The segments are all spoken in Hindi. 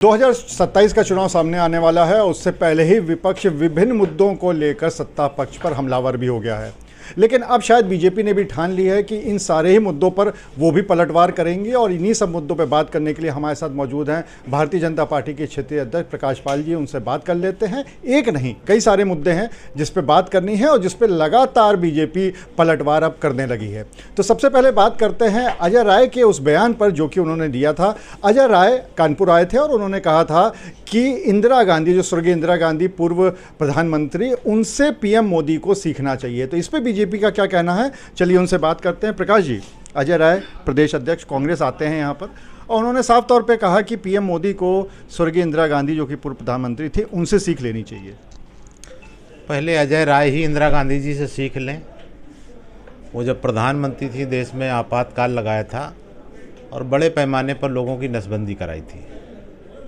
2027 का चुनाव सामने आने वाला है। उससे पहले ही विपक्ष विभिन्न मुद्दों को लेकर सत्ता पक्ष पर हमलावर भी हो गया है, लेकिन अब शायद बीजेपी ने भी ठान ली है कि इन सारे ही मुद्दों पर वो भी पलटवार करेंगे। और इन्हीं सब मुद्दों पर बात करने के लिए हमारे साथ मौजूद हैं भारतीय जनता पार्टी के क्षेत्रीय अध्यक्ष प्रकाश पाल जी। उनसे बात कर लेते हैं। एक नहीं, कई सारे मुद्दे हैं जिस पे बात करनी है और जिस पे लगातार बीजेपी पलटवार अब करने लगी है। तो सबसे पहले बात करते हैं अजय राय के उस बयान पर जो कि उन्होंने दिया था। अजय राय कानपुर आए थे और उन्होंने कहा था कि इंदिरा गांधी, जो स्वर्गीय इंदिरा गांधी पूर्व प्रधानमंत्री, उनसे पीएम मोदी को सीखना चाहिए। तो इस पर बीजेपी का क्या कहना है, चलिए उनसे बात करते हैं। प्रकाश जी, अजय राय प्रदेश अध्यक्ष कांग्रेस आते हैं यहाँ पर और उन्होंने साफ तौर पे कहा कि पीएम मोदी को स्वर्गीय इंदिरा गांधी, जो कि पूर्व प्रधानमंत्री थी, उनसे सीख लेनी चाहिए। पहले अजय राय ही इंदिरा गांधी जी से सीख लें। वो जब प्रधानमंत्री थी, देश में आपातकाल लगाया था और बड़े पैमाने पर लोगों की नसबंदी कराई थी।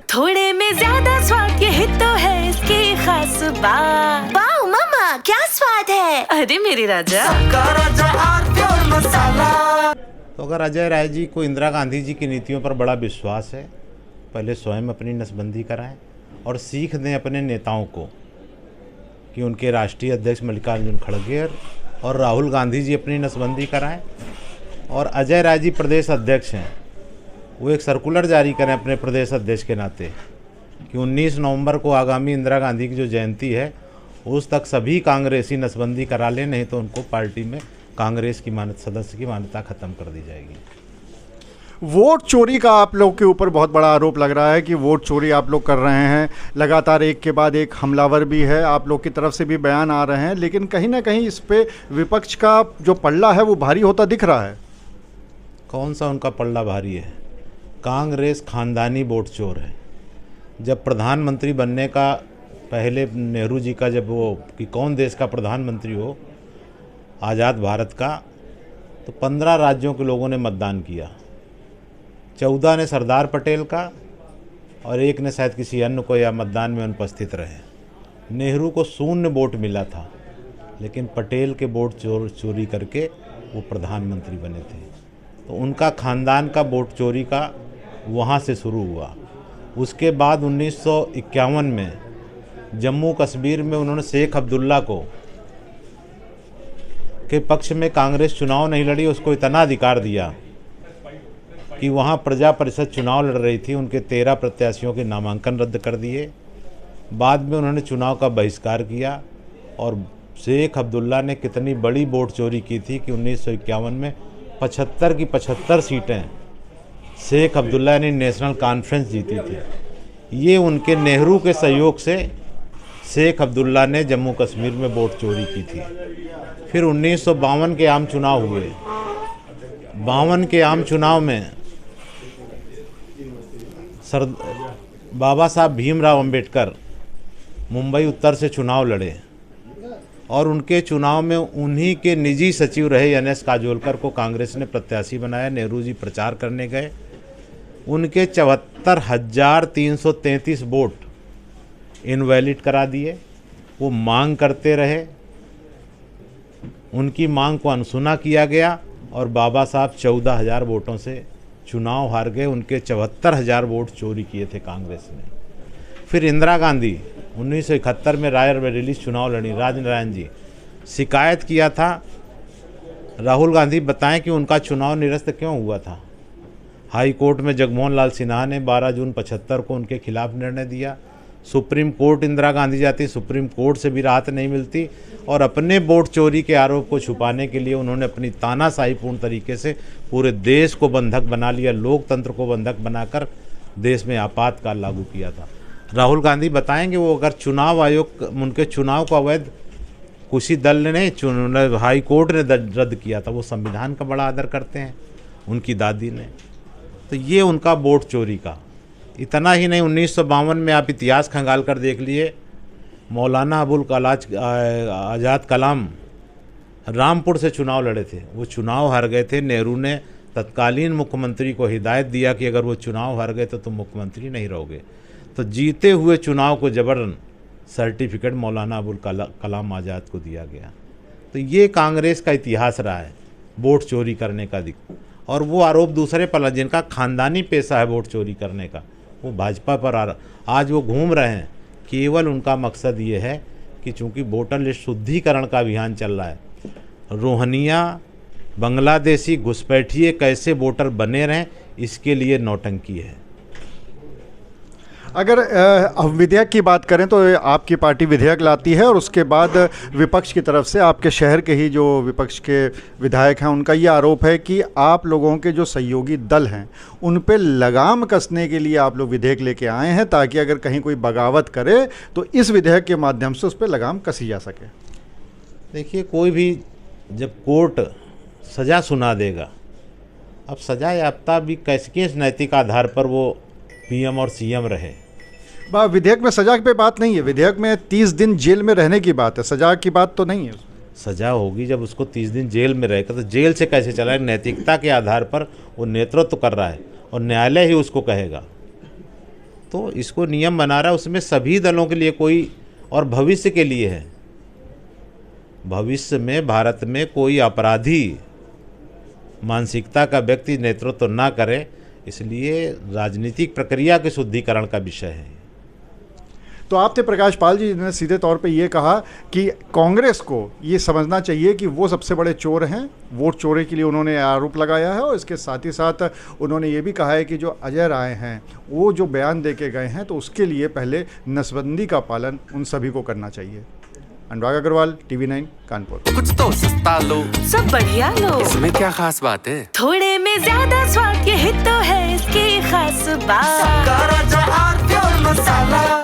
थोड़े में ज्यादा स्वाद, यही तो है इसकी खास बात। वाओ मम्मा, क्या स्वाद है। अरे मेरे राजा, मसाला। तो अगर अजय राय जी को इंदिरा गांधी जी की नीतियों पर बड़ा विश्वास है, पहले स्वयं अपनी नसबंदी कराएं और सीख दें अपने नेताओं को कि उनके राष्ट्रीय अध्यक्ष मल्लिकार्जुन खड़गे और राहुल गांधी जी अपनी नसबंदी कराएं। और अजय राय जी प्रदेश अध्यक्ष हैं, वो एक सर्कुलर जारी करें अपने प्रदेश अध्यक्ष के नाते कि 19 नवंबर को आगामी इंदिरा गांधी की जो जयंती है उस तक सभी कांग्रेसी नसबंदी करा लें, नहीं तो उनको पार्टी में कांग्रेस की सदस्य की मान्यता खत्म कर दी जाएगी। वोट चोरी का आप लोग के ऊपर बहुत बड़ा आरोप लग रहा है कि वोट चोरी आप लोग कर रहे हैं। लगातार एक के बाद एक हमलावर भी है, आप लोग की तरफ से भी बयान आ रहे हैं, लेकिन कहीं ना कहीं इस पे विपक्ष का जो पल्ला है वो भारी होता दिख रहा है। कौन सा उनका पल्ला भारी है? कांग्रेस खानदानी वोट चोर है। जब प्रधानमंत्री बनने का पहले नेहरू जी का जब वो कि कौन देश का प्रधानमंत्री हो आज़ाद भारत का, तो 15 राज्यों के लोगों ने मतदान किया। 14 ने सरदार पटेल का और एक ने शायद किसी अन्य को या मतदान में अनुपस्थित रहे। नेहरू को 0 वोट मिला था, लेकिन पटेल के वोट चोरी करके वो प्रधानमंत्री बने थे। तो उनका खानदान का वोट चोरी का वहाँ से शुरू हुआ। उसके बाद 1951 में जम्मू कश्मीर में उन्होंने शेख अब्दुल्ला को के पक्ष में कांग्रेस चुनाव नहीं लड़ी, उसको इतना अधिकार दिया कि वहाँ प्रजा परिषद चुनाव लड़ रही थी, उनके 13 प्रत्याशियों के नामांकन रद्द कर दिए। बाद में उन्होंने चुनाव का बहिष्कार किया और शेख अब्दुल्ला ने कितनी बड़ी वोट चोरी की थी कि 1951 में 75 की 75 सीटें शेख अब्दुल्ला ने नेशनल कॉन्फ्रेंस जीती थी। ये उनके नेहरू के सहयोग से शेख अब्दुल्ला ने जम्मू कश्मीर में वोट चोरी की थी। फिर 1952 के आम चुनाव हुए। 52 के आम चुनाव में बाबा साहब भीमराव अंबेडकर मुंबई उत्तर से चुनाव लड़े और उनके चुनाव में उन्हीं के निजी सचिव रहे NS काजोलकर को कांग्रेस ने प्रत्याशी बनाया। नेहरू जी प्रचार करने गए, उनके 74,333 वोट इनवैलिड करा दिए। वो मांग करते रहे, उनकी मांग को अनसुना किया गया और बाबा साहब 14,000 वोटों से चुनाव हार गए। उनके 74,000 वोट चोरी किए थे कांग्रेस ने। फिर इंदिरा गांधी 1971 में रायबरेली चुनाव लड़ी। राजनारायण जी शिकायत किया था, राहुल गांधी बताएं कि उनका चुनाव निरस्त क्यों हुआ था। हाई कोर्ट में जगमोहन लाल सिन्हा ने 12 जून 75 को उनके खिलाफ निर्णय दिया। सुप्रीम कोर्ट इंदिरा गांधी जाती, सुप्रीम कोर्ट से भी राहत नहीं मिलती और अपने वोट चोरी के आरोप को छुपाने के लिए उन्होंने अपनी तानाशाहीपूर्ण तरीके से पूरे देश को बंधक बना लिया, लोकतंत्र को बंधक बनाकर देश में आपातकाल लागू किया था। राहुल गांधी बताएंगे वो अगर चुनाव आयोग उनके चुनाव को अवैध किसी दल ने नहीं, हाई कोर्ट ने रद्द किया था। वो संविधान का बड़ा आदर करते हैं, उनकी दादी ने। तो ये उनका वोट चोरी का। इतना ही नहीं, 1952 में आप इतिहास खंगाल कर देख लिए, मौलाना अबुल आज़ाद कलाम रामपुर से चुनाव लड़े थे। वो चुनाव हार गए थे। नेहरू ने तत्कालीन मुख्यमंत्री को हिदायत दिया कि अगर वो चुनाव हार गए तो तुम मुख्यमंत्री नहीं रहोगे। तो जीते हुए चुनाव को जबरन सर्टिफिकेट मौलाना अबुल कलाम आज़ाद को दिया गया। तो ये कांग्रेस का इतिहास रहा है वोट चोरी करने का। और वो आरोप दूसरे पर, जिनका खानदानी पेशा है वोट चोरी करने का, वो भाजपा पर आज वो घूम रहे हैं। केवल उनका मकसद ये है कि चूंकि वोटर लिस्ट शुद्धिकरण का अभियान चल रहा है, रोहनिया बांग्लादेशी घुसपैठिए कैसे वोटर बने रहें, इसके लिए नौटंकी है। अगर विधेयक की बात करें तो आपकी पार्टी विधेयक लाती है और उसके बाद विपक्ष की तरफ से आपके शहर के ही जो विपक्ष के विधायक हैं उनका ये आरोप है कि आप लोगों के जो सहयोगी दल हैं उन पे लगाम कसने के लिए आप लोग विधेयक लेके आए हैं, ताकि अगर कहीं कोई बगावत करे तो इस विधेयक के माध्यम से उस पर लगाम कसी जा सके। देखिए, कोई भी जब कोर्ट सज़ा सुना देगा, अब सज़ा याफ्ता भी किस नैतिक आधार पर वो पीएम और सीएम रहे। विधेयक में सजा पे बात नहीं है, विधेयक में 30 दिन जेल में रहने की बात है, सजा की बात तो नहीं है। सजा होगी जब उसको 30 दिन जेल में रहेगा, तो जेल से कैसे चला है? नैतिकता के आधार पर वो नेतृत्व कर रहा है और न्यायालय ही उसको कहेगा। तो इसको नियम बना रहा है, उसमें सभी दलों के लिए कोई, और भविष्य के लिए है। भविष्य में भारत में कोई अपराधी मानसिकता का व्यक्ति नेतृत्व ना करे, इसलिए राजनीतिक प्रक्रिया के शुद्धिकरण का विषय है। तो आपने प्रकाश पाल जी ने सीधे तौर पे ये कहा कि कांग्रेस को ये समझना चाहिए कि वो सबसे बड़े चोर हैं, वोट चोरी के लिए उन्होंने आरोप लगाया है, और इसके साथ ही साथ उन्होंने ये भी कहा है कि जो अजय राय हैं वो जो बयान दे के गए हैं तो उसके लिए पहले नसबंदी का पालन उन सभी को करना चाहिए। अनुराग अग्रवाल, TV9 कानपुर। कुछ तो सस्ता लो, सब बढ़िया लो, इसमें क्या खास बात है? थोड़े में ज्यादा स्वाद, यही तो है इसकी खास बात। मसाला